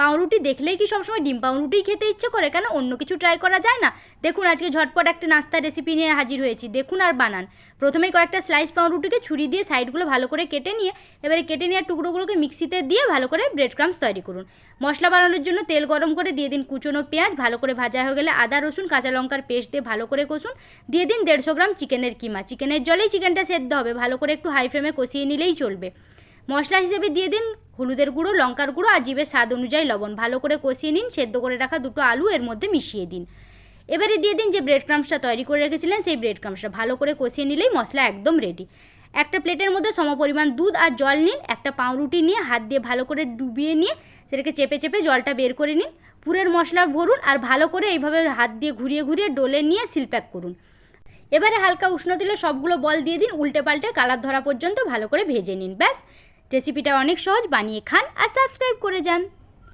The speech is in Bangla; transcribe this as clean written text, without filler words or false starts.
পাউরুটি দেখলেই কি সবসময় ডিম পাউরুটিই খেতে ইচ্ছে করে, কেন অন্য কিছু ট্রাই করা যায় না? দেখুন আজকে ঝটপট একটা নাস্তার রেসিপি নিয়ে হাজির হয়েছি, দেখুন আর বানান। প্রথমেই কয়েকটা স্লাইস পাউরুটিকে ছুরি দিয়ে সাইডগুলো ভালো করে কেটে নিয়ে এবারে কেটে নেওয়ার টুকরোগুলোকে মিক্সিতে দিয়ে ভালো করে ব্রেড ক্রাম্বস তৈরি করুন। মশলা বানানোর জন্য তেল গরম করে দিয়ে দিন কুচনো পেঁয়াজ, ভালো করে ভাজা হয়ে গেলে আদা রসুন কাঁচা লঙ্কার পেস্ট দিয়ে ভালো করে কষুন। দিয়ে দিন 150 গ্রাম চিকেনের কিমা, চিকেনের জলেই চিকেনটা সেদ্ধ হবে, ভালো করে একটু হাই ফ্লেমে কষিয়ে নিলেই চলবে। মশলা হিসেবে দিয়ে দিন হলুদের গুঁড়ো, লঙ্কার গুঁড়ো আর জিভের স্বাদ অনুযায়ী লবণ, ভালো করে কষিয়ে নিন। সেদ্ধ করে রাখা দুটো আলু এর মধ্যে মিশিয়ে দিন। এবারে দিয়ে দিন যে ব্রেড ক্রাম্বসটা তৈরি করে রেখেছিলেন সেই ব্রেড ক্রাম্বসটা, ভালো করে কষিয়ে নিলেই মশলা একদম রেডি। একটা প্লেটের মধ্যে সমপরিমাণ দুধ আর জল নিন, একটা পাউরুটি নিয়ে হাত দিয়ে ভালো করে ডুবিয়ে নিয়ে সেটাকে চেপে চেপে জলটা বের করে নিন। পুরের মশলা ভরুন আর ভালো করে এইভাবে হাত দিয়ে ঘুরিয়ে ঘুরিয়ে ডলে নিয়ে সিল প্যাক করুন। এবারে হালকা উষ্ণ তেলে সবগুলো বল দিয়ে দিন, উল্টে পাল্টে কালার ধরা পর্যন্ত ভালো করে ভেজে নিন। ব্যাস, রেসিপিটা অনেক সহজ, বানিয়ে খান আর সাবস্ক্রাইব করে যান।